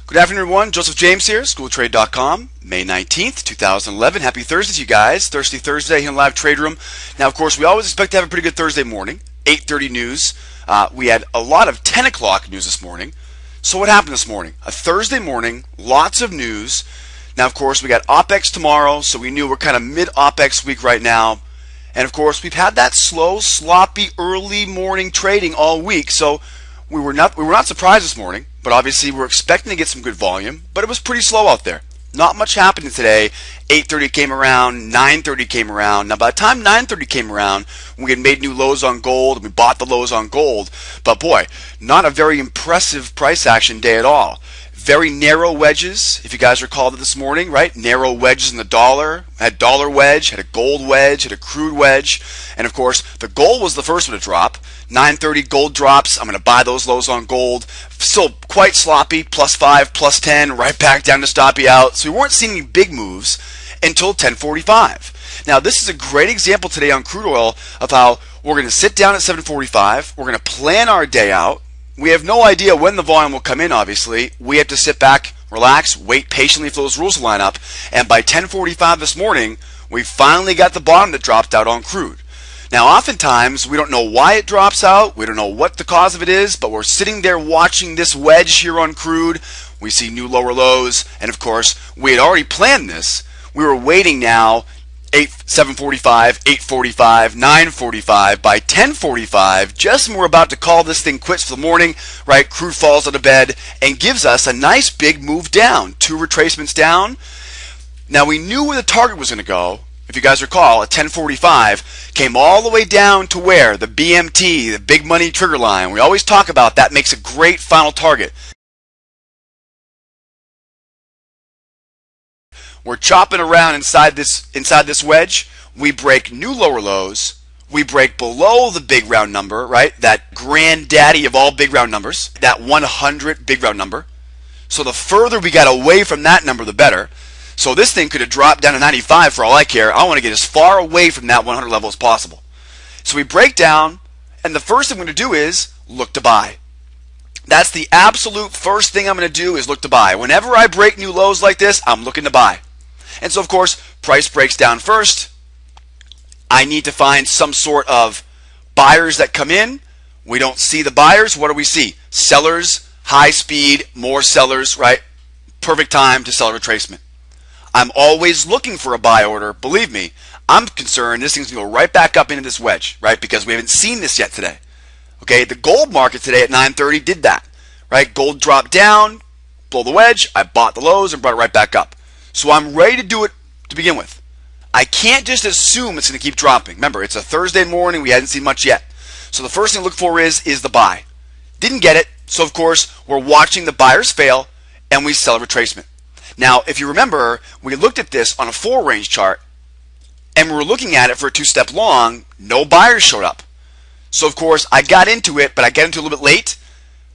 Good afternoon, everyone. Joseph James here, schooltrade.com, May 19th, 2011. Happy Thursday to you guys. Thirsty Thursday here in the live trade room. Now, of course, we always expect to have a pretty good Thursday morning. 8:30 news. We had a lot of 10 o'clock news this morning. So what happened this morning? A Thursday morning, lots of news. Now, of course, we got OPEX tomorrow, so we knew we're kind of mid-OPEX week right now. And, of course, we've had that slow, sloppy, early morning trading all week. So we were not surprised this morning. But obviously we're expecting to get some good volume, but it was pretty slow out there. Not much happening today. 8:30 came around, 9:30 came around. Now by the time 9:30 came around, we had made new lows on gold, we bought the lows on gold, but boy, not a very impressive price action day at all. Very narrow wedges, if you guys recall that this morning, right? Narrow wedges in the dollar. Had dollar wedge, had a gold wedge, had a crude wedge, and of course the gold was the first one to drop. 9:30 gold drops. I'm going to buy those lows on gold. Still quite sloppy, +5, +10, right back down to stop you out. So we weren't seeing any big moves until 10:45. Now this is a great example today on crude oil of how we're going to sit down at 7:45. We're going to plan our day out. We have no idea when the volume will come in, obviously. We have to sit back, relax, wait patiently for those rules to line up. And by 10:45 this morning, we finally got the bottom that dropped out on crude. Now, oftentimes, we don't know why it drops out. We don't know what the cause of it is, but we're sitting there watching this wedge here on crude. We see new lower lows. And of course, we had already planned this. We were waiting now 7:45, 8:45, 9:45. By 10:45, just when we're about to call this thing quits for the morning, right, crude falls out of bed and gives us a nice big move down. 2 retracements down. Now, we knew where the target was going to go. If you guys recall, at 10:45, came all the way down to where? The BMT, the big money trigger line. We always talk about that. Makes a great final target. We're chopping around inside this wedge. We break new lower lows. We break below the big round number, right? That granddaddy of all big round numbers, that 100 big round number. So the further we got away from that number, the better. So this thing could have dropped down to 95 for all I care. I want to get as far away from that 100 level as possible. So we break down, and the first thing I'm going to do is look to buy. That's the absolute first thing I'm going to do is look to buy. Whenever I break new lows like this, I'm looking to buy. And so, of course, price breaks down first. I need to find some sort of buyers that come in. We don't see the buyers. What do we see? Sellers, high speed, more sellers, right? Perfect time to sell a retracement. I'm always looking for a buy order. Believe me, I'm concerned this thing's going to go right back up into this wedge, right? Because we haven't seen this yet today. Okay, the gold market today at 9:30 did that, right? Gold dropped down, below the wedge. I bought the lows and brought it right back up. So I'm ready to do it to begin with. I can't just assume it's going to keep dropping. Remember, it's a Thursday morning. We hadn't seen much yet. So the first thing to look for is the buy. Didn't get it. So, of course, we're watching the buyers fail, and we sell a retracement. Now, if you remember, we looked at this on a 4-range chart, and we were looking at it for a 2-step long. No buyers showed up. So, of course, I got into it, but I got into it a little bit late.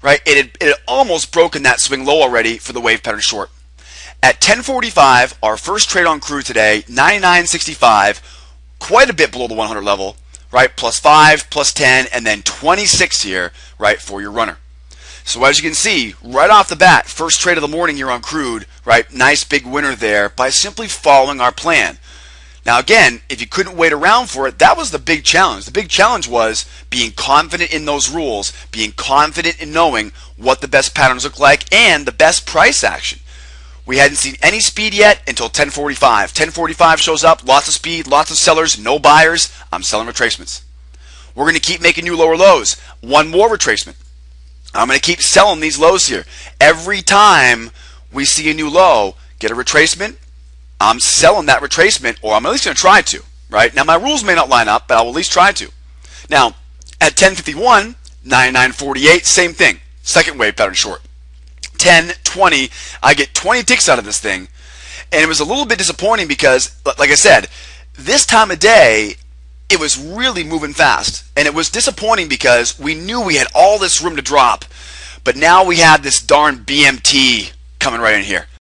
Right? It had almost broken that swing low already for the wave pattern short. At 10:45, our first trade on crude today, 99.65, quite a bit below the 100 level, right? +5, +10, and then 26 here, right, for your runner. So as you can see, right off the bat, first trade of the morning here on crude, right? Nice big winner there by simply following our plan. Now again, if you couldn't wait around for it, that was the big challenge. The big challenge was being confident in those rules, being confident in knowing what the best patterns look like and the best price action. We hadn't seen any speed yet until 10:45. 10:45 shows up, lots of speed, lots of sellers, no buyers. I'm selling retracements. We're going to keep making new lower lows. One more retracement. I'm going to keep selling these lows here. Every time we see a new low, get a retracement, I'm selling that retracement, or I'm at least going to try to. Right? Now, my rules may not line up, but I will at least try to. Now, at 10:51, 99.48, same thing. Second wave pattern short. 10:20, I get 20 ticks out of this thing. And it was a little bit disappointing because, like I said, this time of day, it was really moving fast. And it was disappointing because we knew we had all this room to drop. But now we had this darn BMT coming right in here.